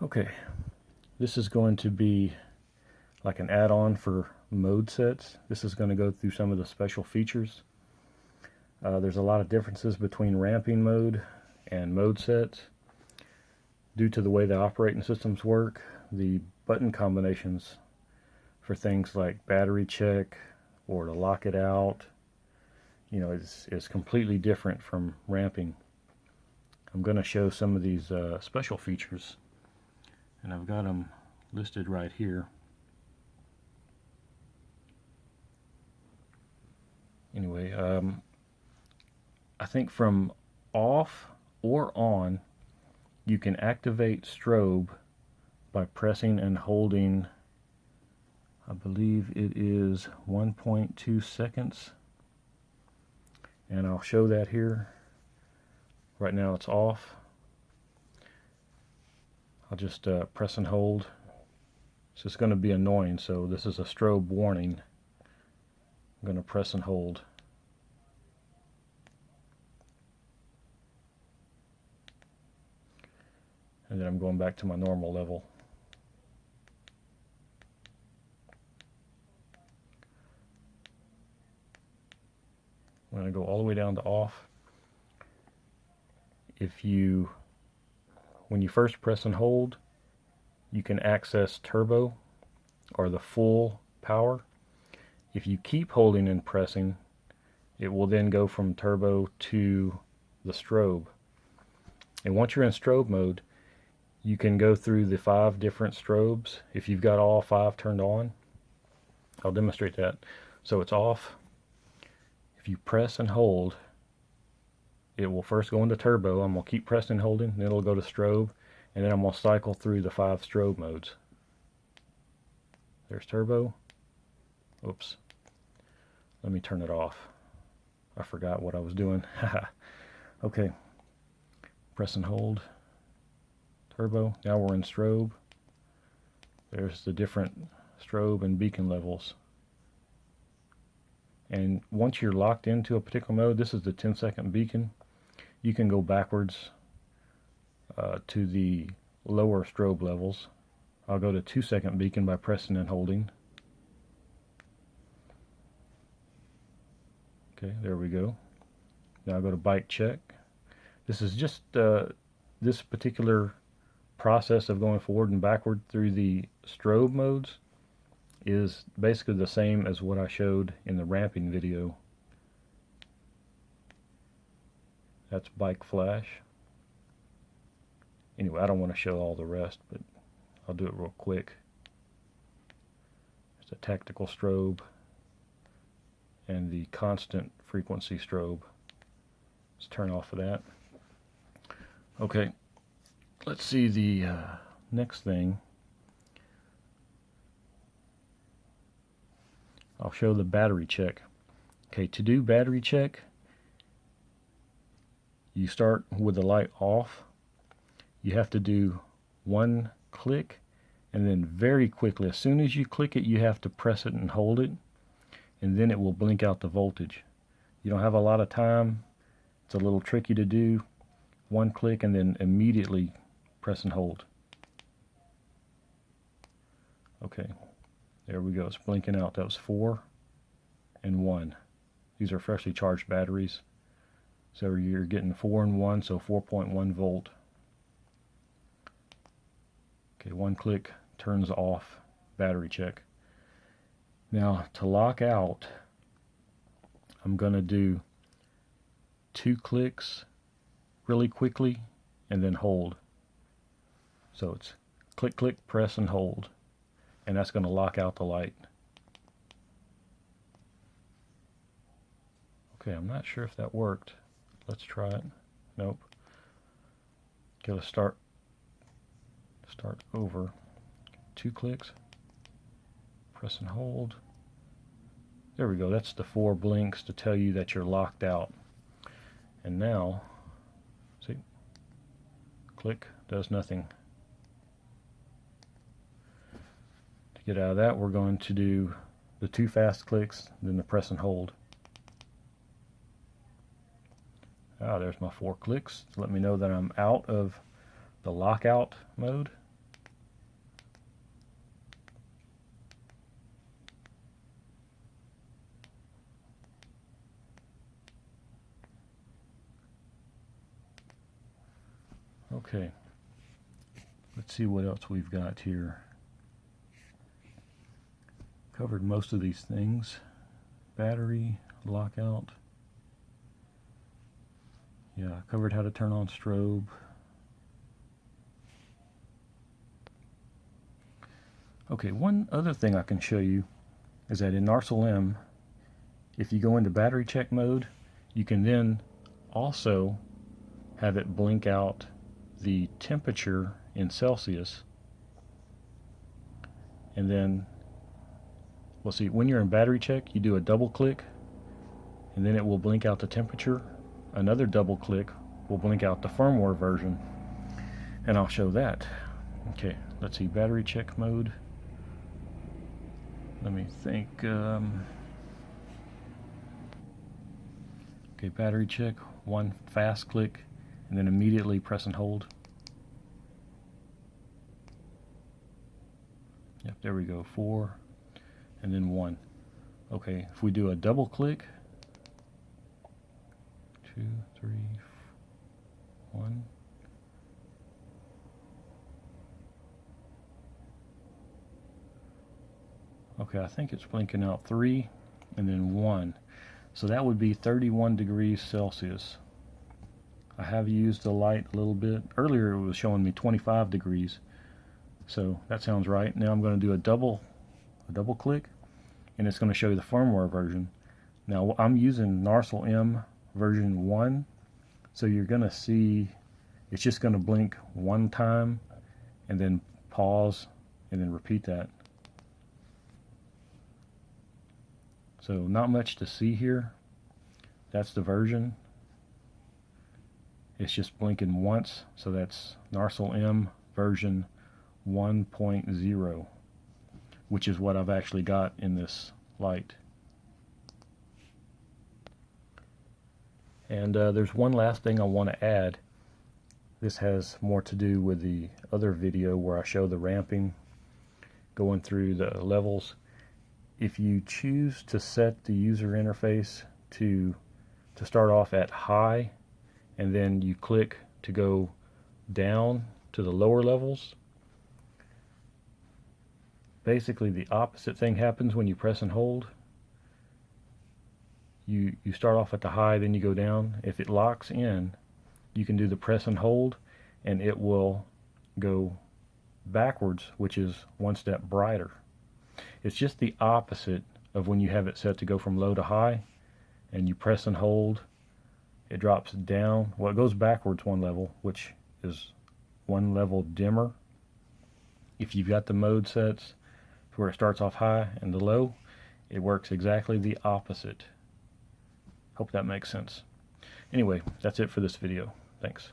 Okay, this is going to be like an add-on for mode sets. This is going to go through some of the special features. There's a lot of differences between ramping mode and mode sets. Due to the way the operating systems work, the button combinations for things like battery check or to lock it out, is completely different from ramping. I'm going to show some of these special features, and I've got them listed right here. Anyway, I think from off or on, you can activate strobe by pressing and holding, I believe it is 1.2 seconds. And I'll show that here. Right now it's off. I'll just press and hold. So it's going to be annoying, so this is a strobe warning. I'm going to press and hold. And then I'm going back to my normal level. I'm going to go all the way down to off. When you first press and hold, you can access turbo or the full power. If you keep holding and pressing, it will then go from turbo to the strobe. And once you're in strobe mode, you can go through the 5 different strobes if you've got all 5 turned on. I'll demonstrate that. So it's off. If you press and hold, it will first go into turbo. I'm going to keep pressing and holding, then it'll go to strobe, and then I'm going to cycle through the 5 strobe modes. There's turbo. Oops. Let me turn it off. I forgot what I was doing. Okay. Press and hold. Turbo. Now we're in strobe. There's the different strobe and beacon levels. And once you're locked into a particular mode, this is the 10-second beacon. You can go backwards to the lower strobe levels. I'll go to 2-second beacon by pressing and holding. Okay, there we go. Now I'll go to bike check. This is just this particular process of going forward and backward through the strobe modes is basically the same as what I showed in the ramping video. That's bike flash. Anyway, I don't want to show all the rest, but I'll do it real quick. There's a tactical strobe and the constant frequency strobe. Let's turn off of that. Okay, let's see the next thing. I'll show the battery check. Okay, to do battery check, you start with the light off. You have to do 1 click, and then very quickly, as soon as you click it, you have to press it and hold it, and then it will blink out the voltage. You don't have a lot of time. It's a little tricky to do. 1 click and then immediately press and hold. Okay, there we go. It's blinking out. That was 4 and 1. These are freshly charged batteries. So you're getting 4 and 1, so 4.1 volt. Okay, 1 click turns off battery check. Now to lock out, I'm going to do 2 clicks really quickly and then hold. So it's click, click, press, and hold. And that's going to lock out the light. Okay, I'm not sure if that worked. Let's try it. Nope. Okay, let's start over. 2 clicks. Press and hold. There we go. That's the 4 blinks to tell you that you're locked out. And now, see, click, does nothing. To get out of that, we're going to do the 2 fast clicks, then the press and hold. There's my 4 clicks to let me know that I'm out of the lockout mode. Okay, let's see what else we've got here. Covered most of these things. Battery, lockout. Yeah, covered how to turn on strobe. Okay, one other thing I can show you is that in Narsil M, if you go into battery check mode, you can then also have it blink out the temperature in Celsius. And then, we'll see, when you're in battery check, you do a double click, and then it will blink out the temperature. Another double click will blink out the firmware version, and I'll show that. Okay, let's see, battery check mode. Let me think. Okay, battery check, one fast click, and then immediately press and hold. Yep, there we go, 4, and then 1. Okay, if we do a double click, 2, 3, 1. Okay, I think it's blinking out 3 and then 1. So that would be 31 degrees Celsius. I have used the light a little bit. Earlier it was showing me 25 degrees. So that sounds right. Now I'm going to do a double click, and it's going to show you the firmware version. Now I'm using Narsil M version 1, so you're going to see it's just going to blink one time and then pause and then repeat that. So not much to see here. That's the version. It's just blinking once, so that's Narsil M version 1.0, which is what I've actually got in this light. And there's one last thing I want to add. This has more to do with the other video where I show the ramping, going through the levels. If you choose to set the user interface to start off at high, and then you click to go down to the lower levels, basically the opposite thing happens when you press and hold. You start off at the high, then you go down. If it locks in, you can do the press and hold, and it will go backwards, which is one step brighter. It's just the opposite of when you have it set to go from low to high, and you press and hold, it drops down. Well, it goes backwards one level, which is one level dimmer. If you've got the mode sets where it starts off high and the low, it works exactly the opposite. Hope that makes sense. Anyway, that's it for this video. Thanks.